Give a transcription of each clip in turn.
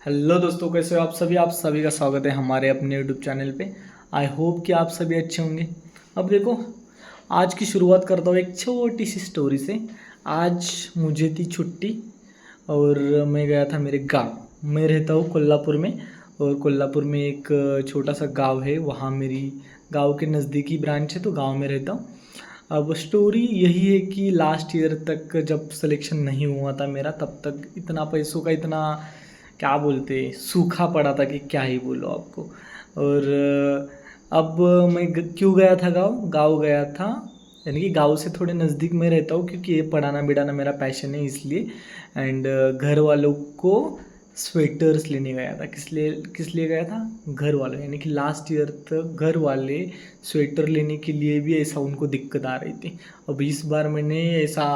Hello दोस्तों, कैसे हो आप सभी का स्वागत है हमारे अपने यूट्यूब चैनल पे। आई होप कि आप सभी अच्छे होंगे। अब देखो, आज की शुरुआत करता हूँ एक छोटी सी स्टोरी से। आज मुझे थी छुट्टी और मैं गया था मेरे गांव। मैं रहता हूँ कोल्हापुर में, और कोल्हापुर में एक छोटा सा गांव है, वहाँ मेरी गांव के नज़दीकी ब्रांच है, तो गांव में रहता हूँ। अब स्टोरी यही है कि लास्ट ईयर तक जब सिलेक्शन नहीं हुआ था मेरा, तब तक इतना पैसों का इतना क्या बोलते सूखा पड़ा था कि क्या ही बोलो आपको। और अब मैं क्यों गया था गाँव गाँव गया था, यानी कि गाँव से थोड़े नज़दीक में रहता हूँ क्योंकि ये पढ़ाना बिड़ाना मेरा पैशन है इसलिए। एंड घर वालों को स्वेटर्स लेने गया था। किस लिए गया था? घर वाले, यानी कि लास्ट ईयर तक घर वाले स्वेटर लेने के लिए भी ऐसा उनको दिक्कत आ रही थी। अब इस बार मैंने ऐसा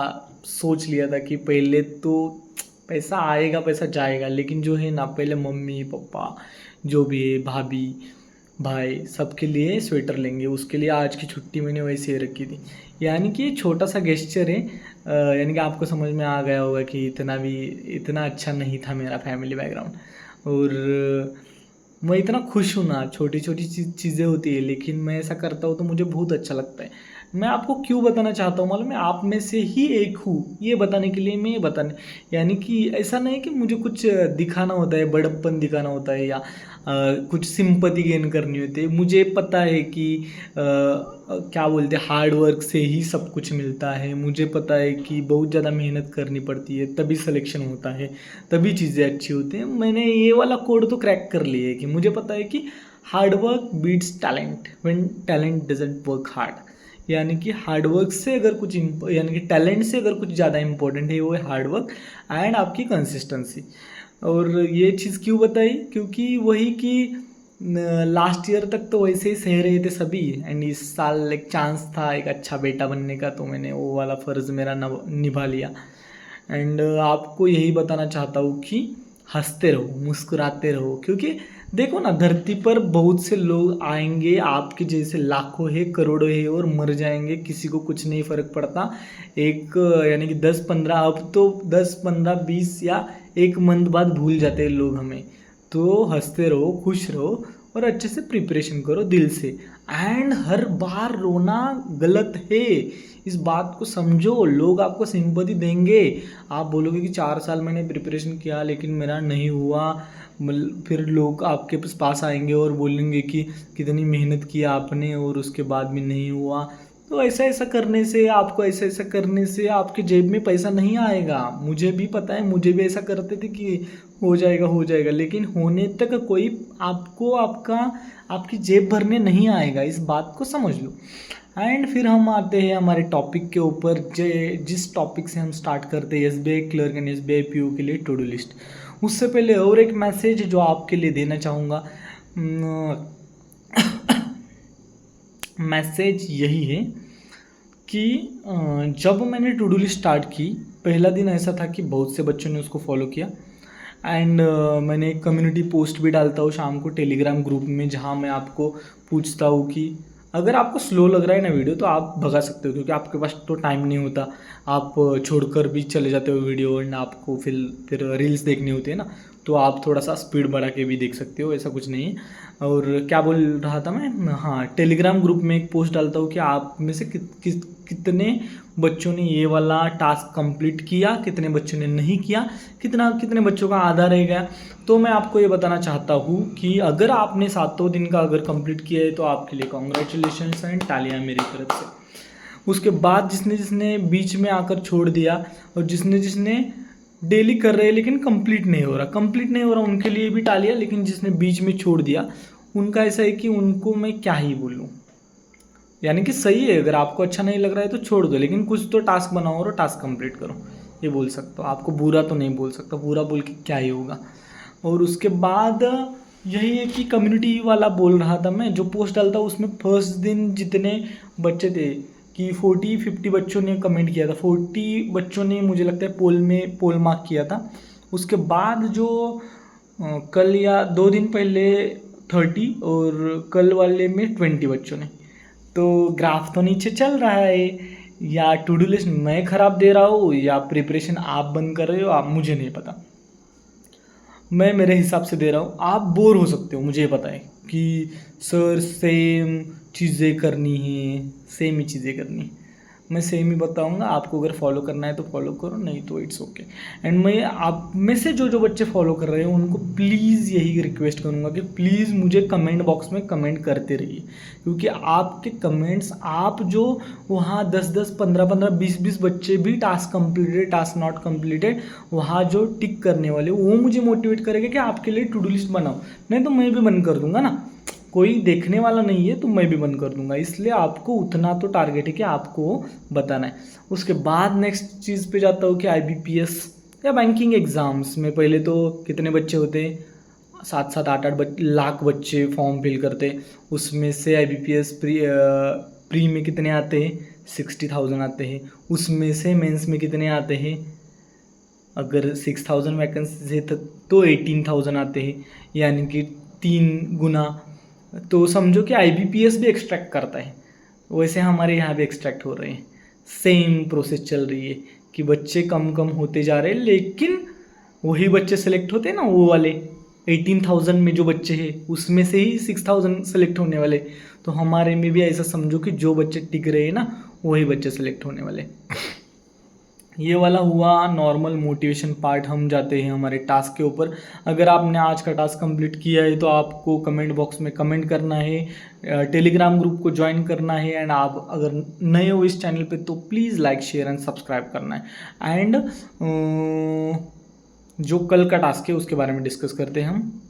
सोच लिया था कि पहले तो पैसा आएगा पैसा जाएगा, लेकिन जो है ना, पहले मम्मी पापा जो भी है, भाभी भाई, सबके लिए स्वेटर लेंगे। उसके लिए आज की छुट्टी मैंने वैसे ही रखी थी। यानी कि छोटा सा गेस्चर है। यानी कि आपको समझ में आ गया होगा कि इतना अच्छा नहीं था मेरा फैमिली बैकग्राउंड। और मैं इतना खुश हूँ ना, छोटी छोटी चीज़ें होती है लेकिन मैं ऐसा करता हूँ तो मुझे बहुत अच्छा लगता है। मैं आपको क्यों बताना चाहता हूँ मालूम है? आप में से ही एक हूँ, ये बताने के लिए मैं ये बताने, यानी कि ऐसा नहीं कि मुझे कुछ दिखाना होता है, बड़प्पन दिखाना होता है या कुछ सिंपैथी गेन करनी होती है। मुझे पता है कि क्या बोलते हैं, हार्ड वर्क से ही सब कुछ मिलता है। मुझे पता है कि बहुत ज़्यादा मेहनत करनी पड़ती है तभी सिलेक्शन होता है, तभी चीज़ें अच्छी होती हैं। मैंने ये वाला कोड तो क्रैक कर लिया है कि मुझे पता है कि hard work beats talent when talent doesn't work hard. यानी कि हार्ड वर्क से अगर कुछ यानी कि टैलेंट से अगर कुछ ज़्यादा इंपॉर्टेंट है वो है हार्ड वर्क एंड आपकी कंसिस्टेंसी। और ये चीज़ क्यों बताई? क्योंकि वही कि लास्ट ईयर तक तो वैसे ही सह रहे थे सभी, एंड इस साल एक चांस था एक अच्छा बेटा बनने का, तो मैंने वो वाला फ़र्ज़ मेरा निभा लिया। एंड आपको यही बताना चाहता हूँ कि हंसते रहो, मुस्कुराते रहो, क्योंकि देखो ना, धरती पर बहुत से लोग आएंगे, आपके जैसे लाखों है करोड़ों है, और मर जाएंगे, किसी को कुछ नहीं फ़र्क पड़ता। एक यानी कि 10-15, अब तो 10-15-20 या एक मंथ बाद भूल जाते हैं लोग हमें। तो हंसते रहो, खुश रहो, और अच्छे से प्रिपरेशन करो दिल से। एंड हर बार रोना गलत है, इस बात को समझो। लोग आपको सिंपैथी देंगे, आप बोलोगे कि 4 साल मैंने प्रिपरेशन किया लेकिन मेरा नहीं हुआ। फिर लोग आपके पास आएंगे और बोलेंगे कि कितनी मेहनत की आपने और उसके बाद भी नहीं हुआ। तो ऐसा ऐसा करने से, आपको ऐसा ऐसा करने से आपके जेब में पैसा नहीं आएगा। मुझे भी पता है, मुझे भी ऐसा करते थे कि हो जाएगा, लेकिन होने तक कोई आपको आपकी जेब भरने नहीं आएगा, इस बात को समझ लो। एंड फिर हम आते हैं हमारे टॉपिक के ऊपर, जिस टॉपिक से हम स्टार्ट करते हैं SBI clerk and SBI PO के लिए टू डू लिस्ट। उससे पहले और एक मैसेज जो आपके लिए देना चाहूँगा। मैसेज यही है कि जब मैंने टू डू लिस्ट स्टार्ट की, पहला दिन ऐसा था कि बहुत से बच्चों ने उसको फॉलो किया। एंड मैंने एक कम्युनिटी पोस्ट भी डालता हूँ शाम को टेलीग्राम ग्रुप में, जहाँ मैं आपको पूछता हूँ कि अगर आपको स्लो लग रहा है ना वीडियो तो आप भगा सकते हो, क्योंकि आपके पास तो टाइम नहीं होता, आप छोड़कर भी चले जाते हो वीडियो, एंड आपको फिर रील्स देखनी होती है ना, तो आप थोड़ा सा स्पीड बढ़ा के भी देख सकते हो, ऐसा कुछ नहीं है। और क्या बोल रहा था मैं, हाँ, टेलीग्राम ग्रुप में एक पोस्ट डालता हूँ कि आप में से कितने बच्चों ने ये वाला टास्क कंप्लीट किया, कितने बच्चों ने नहीं किया, कितने बच्चों का आधा रह गया। तो मैं आपको ये बताना चाहता हूँ कि अगर आपने 7 दिन का अगर कंप्लीट किया है तो आपके लिए कॉन्ग्रेचुलेशन एंड तालियां मेरी तरफ से। उसके बाद जिसने जिसने बीच में आकर छोड़ दिया, और जिसने जिसने डेली कर रहे हैं लेकिन कंप्लीट नहीं हो रहा, उनके लिए भी टालियां। लेकिन जिसने बीच में छोड़ दिया, उनका ऐसा है कि उनको मैं क्या ही बोलूँ। यानी कि सही है, अगर आपको अच्छा नहीं लग रहा है तो छोड़ दो, लेकिन कुछ तो टास्क बनाओ और टास्क कंप्लीट करो, ये बोल सकता हूँ। आपको बुरा तो नहीं बोल सकता, बुरा बोल के क्या ही होगा। और उसके बाद यही है कि कम्युनिटी वाला बोल रहा था मैं, जो पोस्ट डालता उसमें फर्स्ट दिन जितने बच्चे थे कि 40-50 बच्चों ने कमेंट किया था, 40 बच्चों ने मुझे लगता है पोल मार्क किया था। उसके बाद जो कल या 2 दिन पहले 30, और कल वाले में 20 बच्चों ने। तो ग्राफ तो नीचे चल रहा है, या टू डू लिस्ट मैं ख़राब दे रहा हूँ, या प्रिपरेशन आप बंद कर रहे हो, आप, मुझे नहीं पता। मैं मेरे हिसाब से दे रहा हूँ, आप बोर हो सकते हो, मुझे ये पता है कि सर सेम चीज़ें करनी है, सेम ही चीज़ें करनी है। मैं सेम ही बताऊंगा, आपको अगर फॉलो करना है तो फॉलो करो, नहीं तो इट्स ओके। एंड मैं आप में से जो जो बच्चे फॉलो कर रहे हैं उनको प्लीज़ यही रिक्वेस्ट करूंगा कि प्लीज़ मुझे कमेंट बॉक्स में कमेंट करते रहिए, क्योंकि आपके कमेंट्स, आप जो वहाँ 10-10, 15-15, 20-20 बच्चे भी task completed, task not completed, वहाँ जो टिक करने वाले, वो मुझे मोटिवेट करेगा कि आपके लिए टू डू लिस्ट बनाओ। नहीं तो मैं भी बंद कर दूंगा ना, कोई देखने वाला नहीं है तो मैं भी बंद कर दूंगा। इसलिए आपको उतना तो टारगेट है कि आपको बताना है। उसके बाद नेक्स्ट चीज़ पे जाता हूँ कि IBPS या बैंकिंग एग्ज़ाम्स में पहले तो कितने बच्चे होते हैं, 7-7, 8-8 लाख बच्चे फॉर्म फिल करते। उसमें से IBPS प्री में कितने आते हैं, 60,000 आते हैं। उसमें से मेंस में कितने आते हैं, अगर 6,000 वैकेंसी है तो 18,000 आते हैं, यानी कि 3 गुना। तो समझो कि IBPS भी एक्सट्रैक्ट करता है, वैसे हमारे यहाँ भी एक्सट्रैक्ट हो रहे हैं। सेम प्रोसेस चल रही है कि बच्चे कम कम होते जा रहे हैं, लेकिन वही बच्चे सेलेक्ट होते हैं ना, वो वाले 18,000 में जो बच्चे हैं उसमें से ही 6,000 सेलेक्ट होने वाले। तो हमारे में भी ऐसा समझो कि जो बच्चे टिक रहे हैं ना, वही बच्चे सेलेक्ट होने वाले। ये वाला हुआ नॉर्मल मोटिवेशन पार्ट। हम जाते हैं हमारे टास्क के ऊपर। अगर आपने आज का टास्क कंप्लीट किया है तो आपको कमेंट बॉक्स में कमेंट करना है, टेलीग्राम ग्रुप को ज्वाइन करना है, एंड आप अगर नए हो इस चैनल पे तो please like share and subscribe करना है। एंड जो कल का टास्क है उसके बारे में डिस्कस करते हैं हम।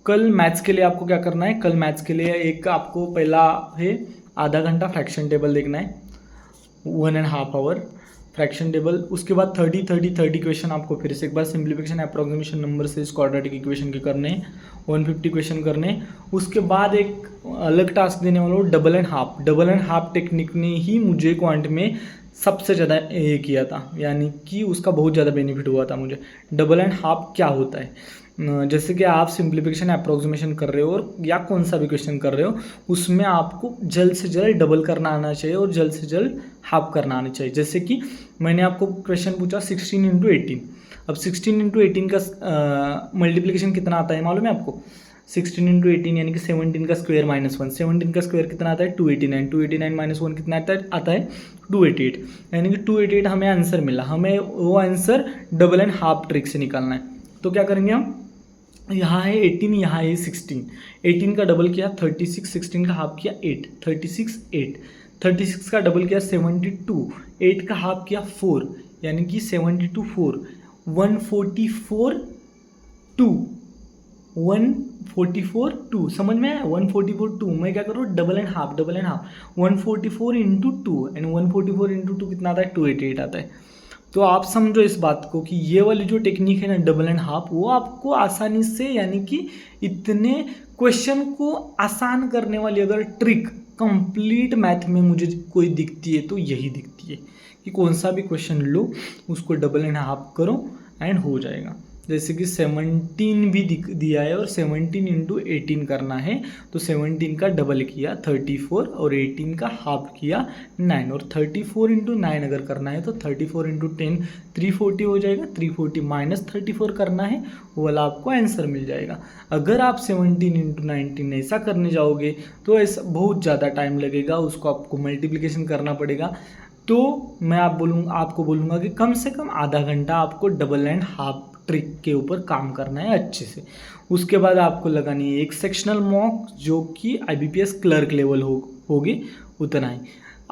कल मैथ्स के लिए आपको क्या करना है, कल मैथ्स के लिए एक आपको पहला है आधा घंटा फ्रैक्शन टेबल देखना है, 1.5 आवर फ्रैक्शन टेबल। उसके बाद 30 क्वेश्चन आपको फिर से एक बार सिंप्लीफिकेशन अप्रोक्सीमेशन नंबर से क्वाड्रेटिक इक्वेशन के करने हैं, 150 क्वेश्चन करने हैं। उसके बाद एक अलग टास्क देने वाला हूँ, डबल एंड हाफ टेक्निक ने ही मुझे क्वांट में सबसे ज़्यादा ये किया था, यानी कि उसका बहुत ज़्यादा बेनिफिट हुआ था मुझे। डबल एंड हाफ क्या होता है, जैसे कि आप सिंप्लीफिकेशन अप्रोक्सीमेशन कर रहे हो और या कौन सा भी क्वेश्चन कर रहे हो, उसमें आपको जल्द से जल्द डबल करना आना चाहिए और जल्द से जल्द हाफ करना आना चाहिए। जैसे कि मैंने आपको क्वेश्चन पूछा 16 × 18। अब 16 × 18 का मल्टीप्लिकेशन कितना आता है मालूम है आपको, 16 × 18 यानी कि 17 का स्क्वायर -1, 17 का स्क्वायर कितना आता है 289, 289 -1 कितना आता है 288, यानी कि 288 हमें आंसर मिला। हमें वो answer double and half trick से निकालना है। तो क्या करेंगे हम, यहाँ है 18, यहाँ है 16, 18 का डबल किया 36, 16 का हाफ किया 8, 36 8, 36 का डबल किया 72, 8 का हाफ किया 4, यानी कि 72 4, 144 2, 144 2, समझ में आया, 144 2। मैं क्या करूँ, double and half 144 into 2, and 144 into 2 कितना आता है 288 आता है। तो आप समझो इस बात को कि ये वाली जो टेक्निक है ना डबल एंड हाफ, वो आपको आसानी से, यानी कि इतने क्वेश्चन को आसान करने वाली अगर ट्रिक कंप्लीट मैथ में मुझे कोई दिखती है तो यही दिखती है कि कौन सा भी क्वेश्चन लो उसको डबल एंड हाफ करो एंड हो जाएगा। जैसे कि 17 भी दिया है और 17 इंटू 18 करना है, तो 17 का डबल किया 34 और 18 का हाफ किया 9, और 34 इंटू 9 अगर करना है तो 34 इंटू 10 340 हो जाएगा, 340 माइनस 34 करना है, वो वाला आपको आंसर मिल जाएगा। अगर आप 17 इंटू 19 ऐसा करने जाओगे तो ऐसा बहुत ज़्यादा टाइम लगेगा, उसको आपको मल्टीप्लिकेशन करना पड़ेगा। तो मैं आपको बोलूँगा कि कम से कम आधा घंटा आपको डबल एंड हाफ ट्रिक के ऊपर काम करना है अच्छे से। उसके बाद आपको लगानी है एक सेक्शनल मॉक जो कि IBPS क्लर्क लेवल होगी, उतना ही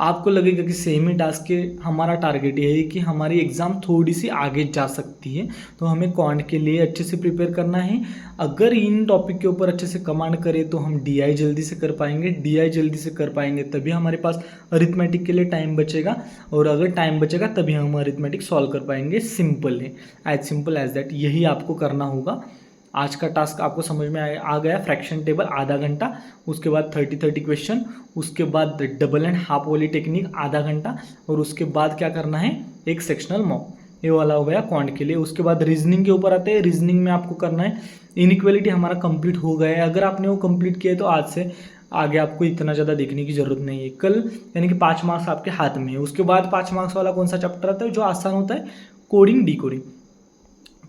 आपको लगेगा कि सेम ही टास्क के। हमारा टारगेट ये है कि हमारी एग्ज़ाम थोड़ी सी आगे जा सकती है, तो हमें क्वांट के लिए अच्छे से प्रिपेयर करना है। अगर इन टॉपिक के ऊपर अच्छे से कमांड करें तो हम DI जल्दी से कर पाएंगे, DI जल्दी से कर पाएंगे तभी हमारे पास अरिथमेटिक के लिए टाइम बचेगा, और अगर टाइम बचेगा तभी हम अरिथमेटिक सॉल्व कर पाएंगे। सिंपल है, एज सिंपल एज दैट, यही आपको करना होगा। आज का टास्क आपको समझ में आ गया, फ्रैक्शन टेबल आधा घंटा, उसके बाद 30 क्वेश्चन, उसके बाद डबल एंड हाफ वाली टेक्निक आधा घंटा, और उसके बाद क्या करना है एक सेक्शनल मॉक, ये वाला हो गया क्वांट के लिए। उसके बाद रीजनिंग के ऊपर आते हैं। रीजनिंग में आपको करना है, इनइक्वालिटी हमारा कंप्लीट हो गया है। अगर आपने वो कंप्लीट किया है तो आज से आगे आपको इतना ज़्यादा देखने की जरूरत नहीं है। कल यानी कि 5 मार्क्स आपके हाथ में है। उसके बाद 5 मार्क्स वाला कौन सा चैप्टर आता है जो आसान होता है, कोडिंग डी कोडिंग।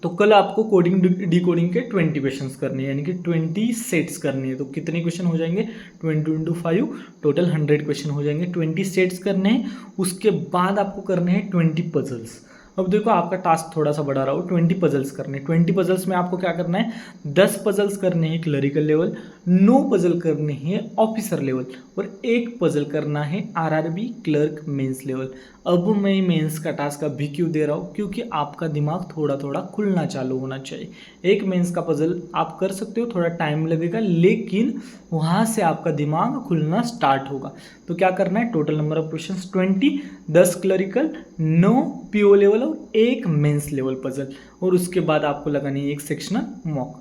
तो कल आपको कोडिंग डिकोडिंग के 20 क्वेश्चंस करने हैं, यानी कि 20 सेट्स करने हैं। तो कितने क्वेश्चन हो जाएंगे? 20 × 5 टोटल 100 क्वेश्चन हो जाएंगे। 20 सेट्स करने हैं, उसके बाद आपको करने हैं 20 पजल्स। अब देखो आपका टास्क थोड़ा सा बढ़ा रहा हो, 20 पजल्स करने। 20 पजल्स में आपको क्या करना है? 10 पजल्स करने हैं क्लरिकल लेवल, 9 पजल करने हैं ऑफिसर लेवल, और 1 पजल करना है आरआरबी क्लर्क मेंस लेवल। अब मैं मेंस का टास्क अभी क्यों दे रहा हूँ? क्योंकि आपका दिमाग थोड़ा थोड़ा खुलना चालू होना चाहिए। एक मेंस का पजल आप कर सकते हो, थोड़ा टाइम लगेगा, लेकिन वहाँ से आपका दिमाग खुलना स्टार्ट होगा। तो क्या करना है? Total number of questions 20, 10 clerical, 9 PO level और 1 मेंस लेवल पजल, और उसके बाद आपको लगानी है 1 सेक्शनल मॉक।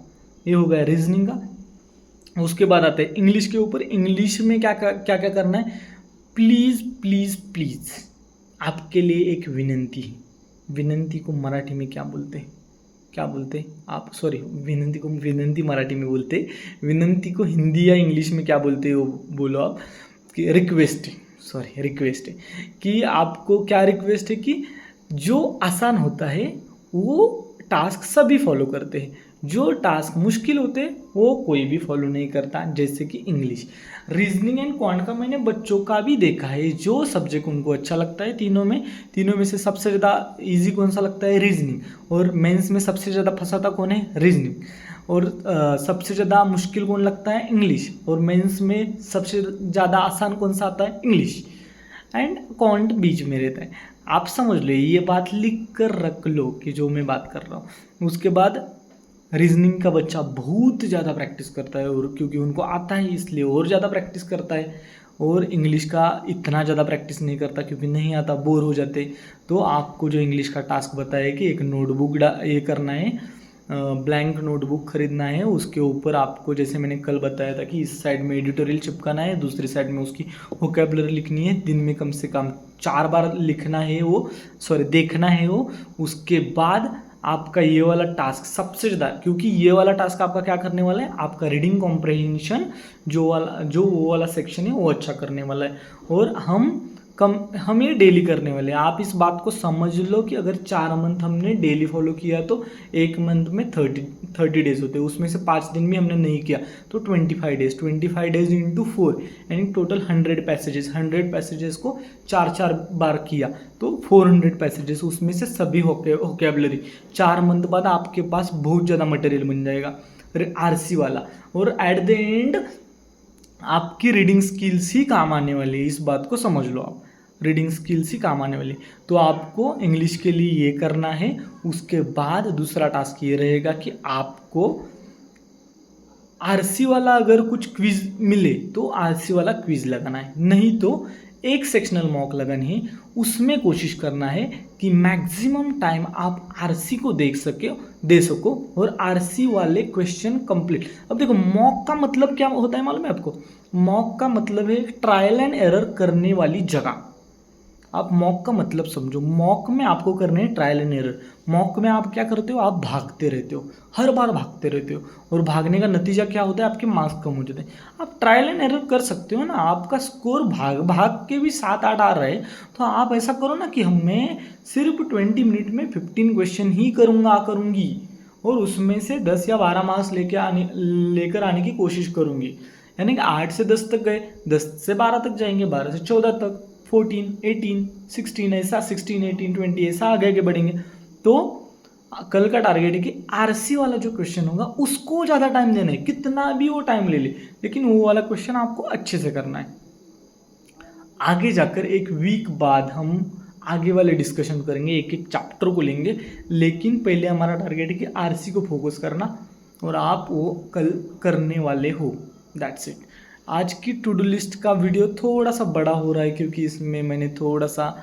ये हो गया रीजनिंग का। उसके बाद आते हैं इंग्लिश के ऊपर। इंग्लिश में क्या क्या करना है? प्लीज़ प्लीज़ प्लीज़ आपके लिए एक विनंती है। विनंती को मराठी में क्या बोलते हैं? क्या बोलते हैं आप? सॉरी, विनंती को विनंती मराठी में बोलते हैं, विनंती को हिंदी या इंग्लिश में क्या बोलते हो बोलो आप? कि रिक्वेस्ट है, सॉरी रिक्वेस्ट है, कि आपको क्या रिक्वेस्ट है कि जो आसान होता है वो टास्क सभी फॉलो करते हैं, जो टास्क मुश्किल होते हैं वो कोई भी फॉलो नहीं करता। जैसे कि इंग्लिश, रीजनिंग एंड क्वांट का मैंने बच्चों का भी देखा है, जो सब्जेक्ट उनको अच्छा लगता है तीनों में से सबसे ज़्यादा इजी कौन सा लगता है? रीजनिंग। और मेंस में सबसे ज़्यादा फंसाता कौन है? रीजनिंग। और सबसे ज़्यादा मुश्किल कौन लगता है? इंग्लिश। और मेंस में सबसे ज़्यादा आसान कौन सा आता है? इंग्लिश। एंड क्वांट बीच में रहता है। आप समझ लो, ये बात लिख कर रख लो कि जो मैं बात कर रहा हूँ। उसके बाद रीजनिंग का बच्चा बहुत ज़्यादा प्रैक्टिस करता है, और क्योंकि उनको आता है इसलिए और ज़्यादा प्रैक्टिस करता है। और इंग्लिश का इतना ज़्यादा प्रैक्टिस नहीं करता, क्योंकि नहीं आता, बोर हो जाते। तो आपको जो इंग्लिश का टास्क बताया कि एक नोटबुक ये करना है, ब्लैंक नोटबुक खरीदना है, उसके ऊपर आपको जैसे मैंने कल बताया था कि इस साइड में एडिटोरियल चिपकाना है, दूसरी साइड में उसकी वोकैबुलरी लिखनी है। दिन में कम से कम 4 बार लिखना है वो, सॉरी देखना है वो। उसके बाद आपका ये वाला टास्क सबसे ज़्यादा, क्योंकि ये वाला टास्क आपका क्या करने वाला है? आपका रीडिंग कॉम्प्रहेंशन जो वो वाला सेक्शन है वो अच्छा करने वाला है। और हम ये डेली करने वाले हैं। आप इस बात को समझ लो कि अगर 4 मंथ हमने डेली फॉलो किया तो 1 मंथ में 30 डेज होते हैं, उसमें से 5 दिन भी हमने नहीं किया तो 25 डेज इंटू 4, यानी टोटल 100 पैसेजेस को 4 बार किया तो 400 पैसेजेस, उसमें से सभी वोकैबुलरी। 4 मंथ बाद आपके पास बहुत ज़्यादा मटेरियल बन जाएगा आरसी वाला। और एट द एंड आपकी रीडिंग स्किल्स ही काम आने वाली है, इस बात को समझ लो आप। रीडिंग स्किल्स ही काम आने वाली। तो आपको इंग्लिश के लिए ये करना है। उसके बाद दूसरा टास्क ये रहेगा कि आपको आरसी वाला अगर कुछ क्विज मिले तो आरसी वाला क्विज लगाना है, नहीं तो एक सेक्शनल मॉक लगानी है। उसमें कोशिश करना है कि मैक्सिमम टाइम आप आरसी को दे सको और आरसी वाले क्वेश्चन कंप्लीट। अब देखो, मॉक का मतलब क्या होता है मालूम है आपको? मॉक का मतलब है ट्रायल एंड एरर करने वाली जगह। आप मॉक का मतलब समझो। मॉक में आपको करने हैं ट्रायल एंड एरर। मॉक में आप क्या करते हो? आप भागते रहते हो, हर बार भागते रहते हो, और भागने का नतीजा क्या होता है? आपके मार्क्स कम हो जाते हैं। आप ट्रायल एंड एरर कर सकते हो ना, आपका स्कोर भाग के भी 7-8 आ रहे, तो आप ऐसा करो ना कि मैं सिर्फ 20 मिनट में 15 क्वेश्चन ही करूँगी, और उसमें से 10 या 12 मार्क्स लेकर आने की कोशिश करूँगी। यानी कि 8 से 10 तक गए, 10 से 12 तक जाएंगे, 12 से 14 तक, 14, 18, 16, ऐसा 16, 18, 20 ऐसा आगे बढ़ेंगे। तो कल का टारगेट है कि आरसी वाला जो क्वेश्चन होगा उसको ज़्यादा टाइम देना है, कितना भी वो टाइम ले ले, लेकिन वो वाला क्वेश्चन आपको अच्छे से करना है। आगे जाकर एक वीक बाद हम आगे वाले डिस्कशन करेंगे, एक एक चैप्टर को लेंगे, लेकिन पहले हमारा टारगेट है कि आरसी को फोकस करना, और आप वो कल करने वाले हो। That's it. आज की टू डू लिस्ट का वीडियो थोड़ा सा बड़ा हो रहा है, क्योंकि इसमें मैंने थोड़ा सा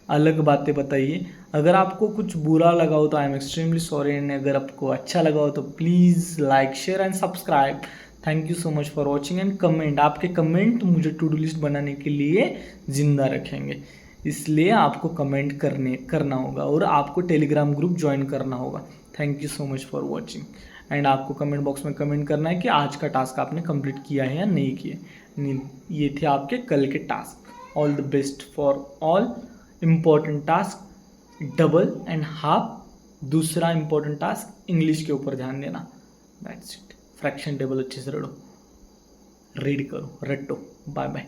अलग बातें बताई है। अगर आपको कुछ बुरा लगा हो तो I am extremely sorry, and अगर आपको अच्छा लगा हो तो please like, share and subscribe. Thank you so much for watching and comment. आपके कमेंट मुझे टू डू लिस्ट बनाने के लिए ज़िंदा रखेंगे, इसलिए आपको कमेंट करना होगा, और आपको टेलीग्राम ग्रुप ज्वाइन करना होगा। Thank you so much for watching. And आपको कमेंट बॉक्स में कमेंट करना है कि आज का टास्क आपने कंप्लीट किया है या नहीं किया। ये थे आपके कल के task. All the best for all important task, double and half दूसरा इंपॉर्टेंट टास्क इंग्लिश के ऊपर ध्यान देना। That's it. फ्रैक्शन टेबल अच्छे से रीड करो, रटो। Bye bye.